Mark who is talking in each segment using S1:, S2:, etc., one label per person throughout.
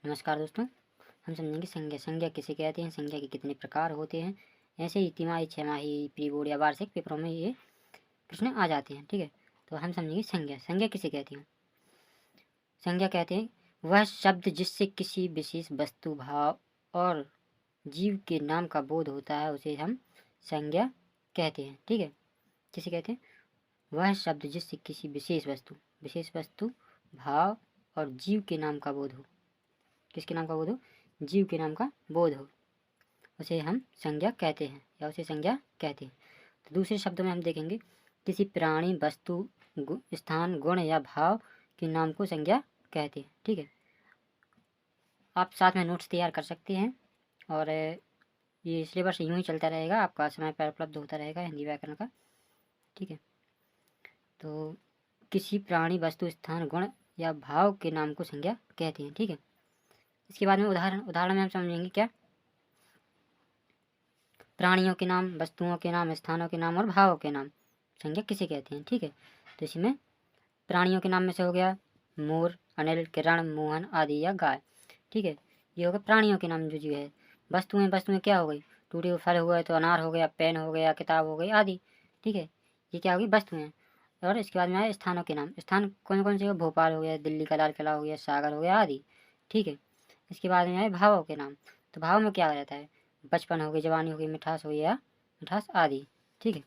S1: नमस्कार दोस्तों, हम समझेंगे संज्ञा। संज्ञा किसे कहते हैं, संज्ञा के कितने प्रकार होते हैं। ऐसे ही तिमाही, छमाही, प्री बोर्ड या वार्षिक पेपरों में ये प्रश्न आ जाते हैं। ठीक है, तो हम समझेंगे संज्ञा। संज्ञा किसे कहते हैं? संज्ञा कहते हैं वह शब्द जिससे किसी विशेष वस्तु, भाव और जीव के नाम का बोध होता है, उसे हम संज्ञा कहते हैं। ठीक है, किसे कहते हैं? वह शब्द जिससे किसी विशेष वस्तु, भाव और जीव के नाम का बोध हो। किसके नाम का बोध हो? जीव के नाम का बोध हो, उसे हम संज्ञा कहते हैं या उसे संज्ञा कहते हैं। तो दूसरे शब्दों में हम देखेंगे किसी प्राणी, वस्तु, स्थान, गुण या भाव के नाम को संज्ञा कहते हैं। ठीक है, आप साथ में नोट्स तैयार कर सकते हैं और ये सिलेबस यूँ ही चलता रहेगा, आपका समय पर उपलब्ध होता रहेगा हिंदी व्याकरण का। ठीक है, तो किसी प्राणी, वस्तु, स्थान, गुण या भाव के नाम को संज्ञा कहते हैं। ठीक है, इसके बाद में उदाहरण में हम समझेंगे क्या? प्राणियों के नाम, वस्तुओं के नाम, स्थानों के नाम और भावों के नाम संज्ञा किसे कहते हैं। ठीक है, तो इसमें प्राणियों के नाम में से हो गया मोर, अनिल, किरण, मोहन आदि या गाय। ठीक है, ये हो गया प्राणियों के नाम जो है। वस्तुएं क्या हो गई? टूटे हुए फल हो गए तो अनार हो गया, पेन हो गया, किताब हो गई आदि। ठीक है, ये क्या होगी? वस्तुएं। और इसके बाद में आए स्थानों के नाम। स्थान कौन कौन से हो? भोपाल हो गया, दिल्ली का लाल किला हो गया, सागर हो गया आदि। ठीक है, इसके बाद में आए भावों के नाम। तो भाव में क्या रहता है? बचपन हो गई, जवानी हो गई, मिठास हो गई या मिठास आदि। ठीक है,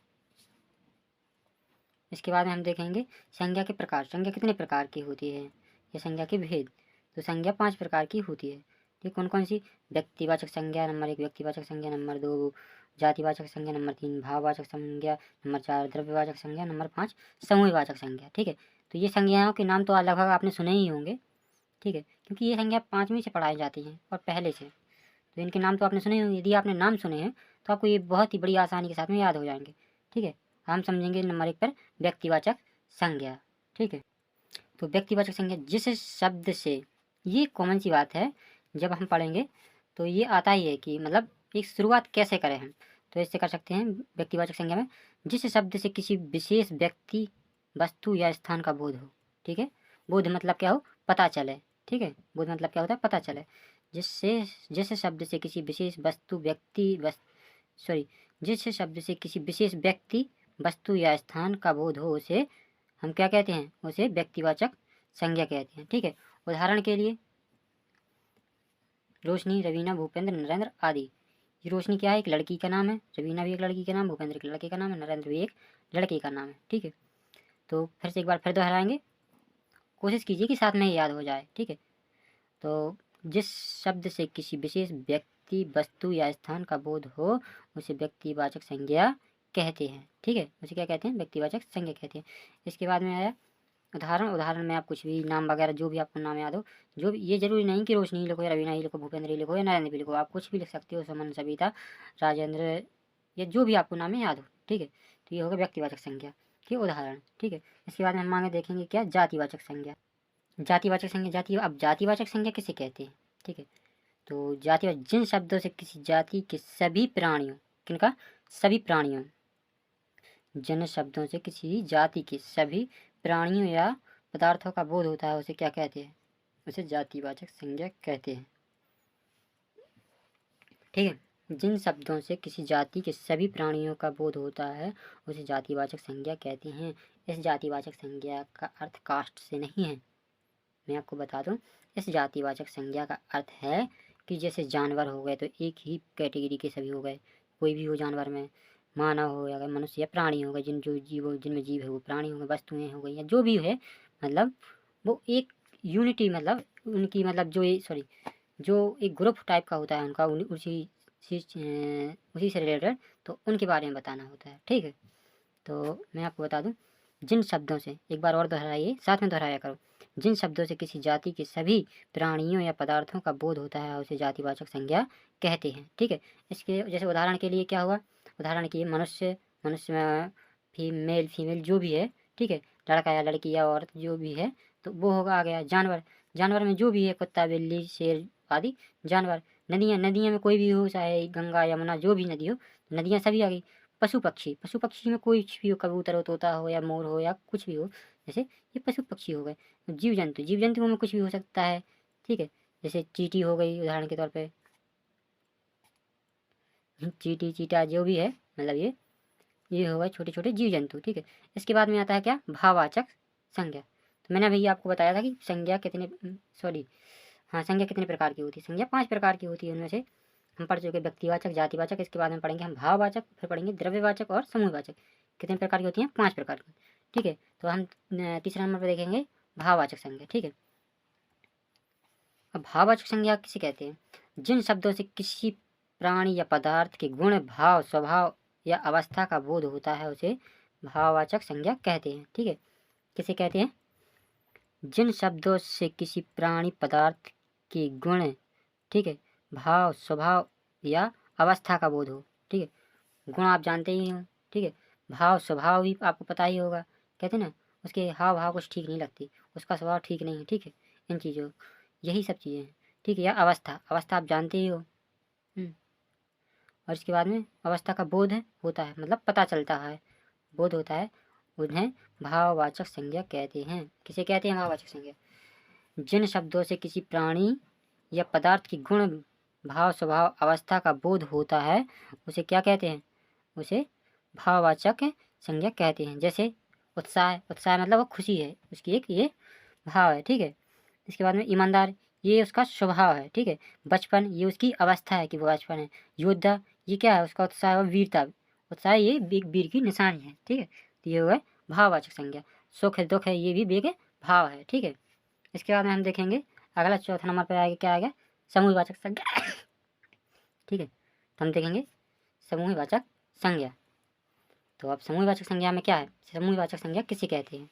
S1: इसके बाद में हम देखेंगे संज्ञा के प्रकार। संज्ञा कितने प्रकार की होती है या संज्ञा के भेद। तो संज्ञा 5 प्रकार की होती है। ठीक, कौन कौन सी? व्यक्तिवाचक संज्ञा नंबर 1, व्यक्तिवाचक संज्ञा नंबर 2, जातिवाचक संज्ञा नंबर 3, भाववाचक संज्ञा नंबर 4, द्रव्यवाचक संज्ञा नंबर 5, समूहवाचक संज्ञा। ठीक है, तो ये संज्ञाओं के नाम तो लगभग आपने सुने ही होंगे। ठीक है, क्योंकि ये संज्ञा 5वीं से पढ़ाई जाती हैं और पहले से, तो इनके नाम तो आपने सुने होंगे। यदि आपने नाम सुने हैं तो आपको ये बहुत ही बड़ी आसानी के साथ में याद हो जाएंगे। ठीक है, हम समझेंगे नंबर 1 पर व्यक्तिवाचक संज्ञा। ठीक है, तो व्यक्तिवाचक संज्ञा जिस शब्द से, ये कॉमन सी बात है, जब हम पढ़ेंगे तो ये आता ही है कि मतलब एक शुरुआत कैसे करें हम। तो इससे कर सकते हैं व्यक्तिवाचक संज्ञा में जिस शब्द से किसी विशेष व्यक्ति, वस्तु या स्थान का बोध हो। ठीक है, बोध मतलब क्या हो? पता चले। ठीक है, बोध मतलब क्या होता है? पता चले। जिससे जिस शब्द से किसी विशेष वस्तु, जिस शब्द से किसी विशेष व्यक्ति, वस्तु या स्थान का बोध हो, उसे हम क्या कहते हैं? उसे व्यक्तिवाचक संज्ञा कहते हैं। ठीक है, उदाहरण के लिए रोशनी, रवीना, भूपेंद्र, नरेंद्र आदि। ये रोशनी क्या है? एक लड़की का नाम है, रवीना भी एक लड़की का नाम, भूपेंद्र एक लड़के का नाम है, नरेंद्र भी एक लड़के का नाम है। ठीक है, तो फिर से एक बार फिर दोहराएंगे, कोशिश कीजिए कि साथ में ही याद हो जाए। ठीक है, तो जिस शब्द से किसी विशेष व्यक्ति, वस्तु या स्थान का बोध हो, उसे व्यक्तिवाचक संज्ञा कहते हैं। ठीक है, उसे क्या कहते हैं? व्यक्तिवाचक संज्ञा कहते हैं। इसके बाद में आया उदाहरण में आप कुछ भी नाम वगैरह जो भी आपको नाम याद हो, जो भी, ये जरूरी नहीं कि रोशनी ही लिखो या रवीना ही लिखो, भूपेंद्र ही लिखो या नरेंद्र भी लिखो, आप कुछ भी लिख सकते हो, सुमन, सविता, राजेंद्र, या जो भी आपको नाम याद हो। ठीक है, तो ये होगा व्यक्तिवाचक संज्ञा के उदाहरण। ठीक है, इसके बाद में हम आगे देखेंगे क्या? जातिवाचक संज्ञा। जातिवाचक संज्ञा, अब जातिवाचक संज्ञा किसे कहते हैं? ठीक है, तो जातिवाचक जिन शब्दों से किसी जाति के सभी प्राणियों, किनका? सभी प्राणियों, जिन शब्दों से किसी जाति के सभी प्राणियों या पदार्थों का बोध होता है, उसे क्या कहते हैं? उसे जातिवाचक संज्ञा कहते हैं। ठीक है, जिन शब्दों से किसी जाति के सभी प्राणियों का बोध होता है, उसे जातिवाचक संज्ञा कहते हैं। इस जातिवाचक संज्ञा का अर्थ कास्ट से नहीं है, मैं आपको बता दूं। इस जातिवाचक संज्ञा का अर्थ है कि जैसे जानवर हो गए तो एक ही कैटेगरी के सभी हो गए, कोई भी हो जानवर में, मानव हो या मनुष्य या प्राणी हो गए, जिनमें जीव है वो प्राणी हो गए, वस्तुएं हो गई या जो भी है, मतलब वो एक यूनिटी, मतलब उनकी, मतलब जो एक ग्रुप टाइप का होता है उनका, उसी से रिलेटेड, तो उनके बारे में बताना होता है। ठीक है, तो मैं आपको बता दूं, जिन शब्दों से, एक बार और दोहराइए, साथ में दोहराया करो, जिन शब्दों से किसी जाति के सभी प्राणियों या पदार्थों का बोध होता है, उसे जातिवाचक संज्ञा कहते हैं। ठीक है, इसके जैसे उदाहरण के लिए क्या हुआ? उदाहरण के लिए मनुष्य में मेल फीमेल जो भी है, ठीक है, लड़का या लड़की या औरत जो भी है, तो वो होगा आ गया। जानवर में जो भी है, कुत्ता, बिल्ली, शेर आदि जानवर। नदियाँ में कोई भी हो, चाहे गंगा, यमुना, जो भी नदी हो, नदियाँ सभी आ गई। पशु पक्षी में कोई भी हो, कबूतर हो, तोता हो या मोर हो या कुछ भी हो, जैसे ये पशु पक्षी हो गए। जीव जंतु में कुछ भी हो सकता है। ठीक है, जैसे चींटी हो गई उदाहरण के तौर पे, चींटी चीटा जो भी है, मतलब ये होगा छोटे छोटे जीव जंतु, ठीक है। इसके बाद में आता है क्या, भाववाचक संज्ञा। तो मैंने भैया आपको बताया था कि संज्ञा कितने हाँ संज्ञा कितने प्रकार की होती है। संज्ञा 5 प्रकार की होती है। उनमें से हम पढ़ चुके व्यक्तिवाचक, जातिवाचक, इसके बाद में पढ़ेंगे हम भाववाचक, फिर पढ़ेंगे द्रव्यवाचक और समूहवाचक। कितने प्रकार की होती हैं, 5 प्रकार की, ठीक है। तो हम तीसरा नंबर पर देखेंगे भाववाचक संज्ञा, ठीक है। अब भाववाचक संज्ञा किसे कहते हैं, जिन शब्दों से किसी प्राणी या पदार्थ के गुण, भाव, स्वभाव या अवस्था का बोध होता है उसे भाववाचक संज्ञा कहते हैं, ठीक है। किसे कहते हैं, जिन शब्दों से किसी प्राणी पदार्थ के गुण, ठीक है, भाव, स्वभाव या अवस्था का बोध हो, ठीक है। गुण आप जानते ही हो, ठीक है। भाव स्वभाव भी आपको पता ही होगा, कहते हैं ना उसके हाव भाव कुछ ठीक नहीं लगती, उसका स्वभाव ठीक नहीं है, ठीक है। इन चीज़ों, यही सब चीज़ें हैं, ठीक है। या अवस्था, अवस्था आप जानते ही हो। और इसके बाद में अवस्था का बोध है होता है, मतलब पता चलता है, बोध होता है, उन्हें भाववाचक संज्ञा कहते हैं। किसे कहते हैं, भाववाचक संज्ञा। जिन शब्दों से किसी प्राणी या पदार्थ की गुण, भाव, स्वभाव, अवस्था का बोध होता है उसे क्या कहते हैं, उसे भाववाचक संज्ञा कहते हैं। जैसे उत्साह, उत्साह मतलब वो खुशी है, उसकी एक ये भाव है, ठीक है। इसके बाद में ईमानदार, ये उसका स्वभाव है, ठीक है। बचपन, ये उसकी अवस्था है कि वो बचपन है। योद्धा, ये क्या है, उसका उत्साह और वीरता, उत्साह ये वीर की निशानी है, ठीक है। तो ये हुआ भाववाचक संज्ञा। सुख है, दुख है, ये भी वेग भाव है, ठीक है। इसके बाद में हम देखेंगे अगला चौथा नंबर पर आएगा, क्या आएगा, समूहवाचक संज्ञा, ठीक है। तो हम देखेंगे समूहवाचक संज्ञा। तो अब समूहवाचक संज्ञा में क्या है, समूहवाचक संज्ञा किसे कहते हैं,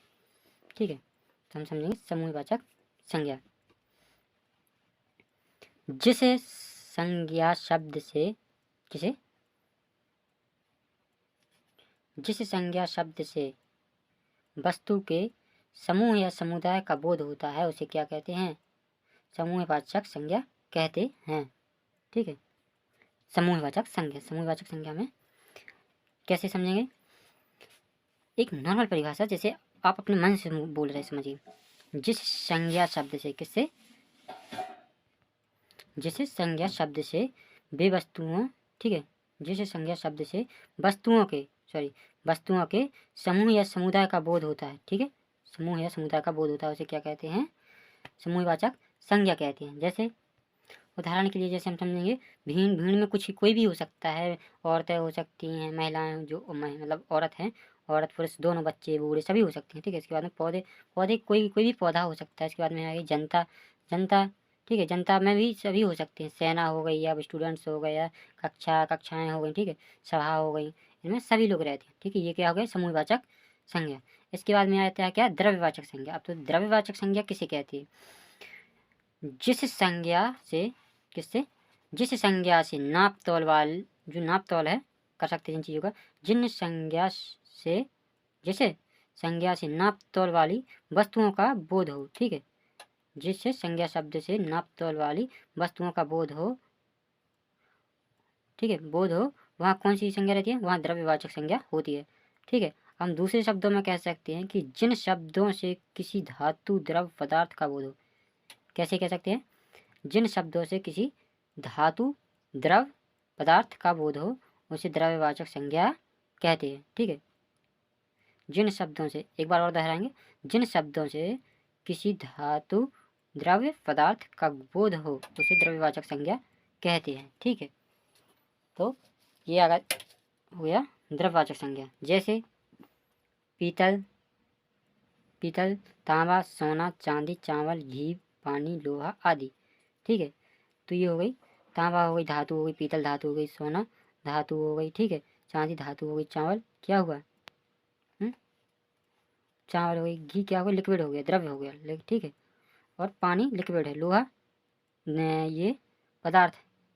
S1: ठीक है। तो हम समझेंगे समूहवाचक संज्ञा, जिसे संज्ञा शब्द से किसे, जिस संज्ञा शब्द से वस्तु के समूह या समुदाय का बोध होता है उसे क्या कहते हैं, समूहवाचक संज्ञा कहते हैं, ठीक है। समूहवाचक संज्ञा, समूहवाचक संज्ञा में कैसे समझेंगे, एक नॉर्मल परिभाषा, जैसे आप अपने मन से बोल रहे समझिए। जिस संज्ञा शब्द से, किससे, जिस संज्ञा शब्द से वे वस्तुओं, ठीक है, जिस संज्ञा शब्द से वस्तुओं के समूह या समुदाय का बोध होता है, ठीक है, समूह या समुदाय का बोध होता है उसे क्या कहते हैं, समूहवाचक संज्ञा कहते हैं। जैसे उदाहरण के लिए जैसे हम समझेंगे, भीड़, भीड़ में कुछ कोई भी हो सकता है, औरतें हो सकती हैं, महिलाएं जो मतलब औरत हैं, औरत पुरुष दोनों, बच्चे बूढ़े सभी हो सकते हैं, ठीक है। इसके बाद में पौधे, पौधे कोई भी पौधा हो सकता है। इसके बाद में आ गई जनता, जनता, ठीक है, जनता में भी सभी हो सकते हैं, सेना हो गई या स्टूडेंट्स हो गए या कक्षाएँ हो गई, ठीक है, सभा हो गई, इनमें सभी लोग रहते हैं, ठीक है। ये क्या हो गया, समूहवाचक संज्ञा। इसके बाद में आता है क्या, द्रव्यवाचक संज्ञा। अब तो द्रव्यवाचक संज्ञा किसे कहती है, जिस संज्ञा से, किससे, जिस संज्ञा से नाप तोल जो नाप तोल है कर सकते हैं इन चीज़ों का, जिन संज्ञा से, जैसे संज्ञा से नाप तोल वाली वस्तुओं का बोध हो, ठीक है। जिससे संज्ञा शब्द से नाप तोल वाली वस्तुओं का बोध हो, ठीक है, बोध हो, वहाँ कौन सी संज्ञा रहती है, वहाँ द्रव्यवाचक संज्ञा होती है, ठीक है। हम दूसरे शब्दों में कह सकते हैं कि जिन शब्दों से किसी धातु, द्रव, पदार्थ का बोध हो। कैसे कह सकते हैं, जिन शब्दों से किसी धातु, द्रव, पदार्थ का बोध हो उसे द्रव्यवाचक संज्ञा कहते हैं, ठीक है। जिन शब्दों से, एक बार और दोहराएंगे, जिन शब्दों से किसी धातु, द्रव्य, पदार्थ का बोध हो उसे द्रव्यवाचक संज्ञा कहते हैं, ठीक है। तो ये अगर हो गया द्रव्यवाचक संज्ञा, जैसे पीतल, पीतल, तांबा, सोना, चांदी, चावल, घी, पानी, लोहा आदि, ठीक है। तो ये हो गई, तांबा हो गई, धातु हो गई, पीतल धातु हो गई, सोना धातु हो गई, ठीक है, चांदी धातु हो गई, चावल क्या हुआ, चावल हो गई, घी क्या हो गया, लिक्विड हो गया, द्रव्य हो गया, ठीक है। और पानी लिक्विड है, लोहा ये पदार्थ,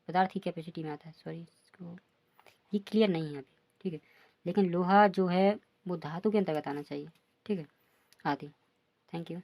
S1: पदार्थ की कैपेसिटी में आता है, सॉरी इसको ये क्लियर नहीं है अभी, ठीक है। लेकिन लोहा जो है वो धातु के अंतर्गत आना चाहिए, ठीक है, आदि। Thank you.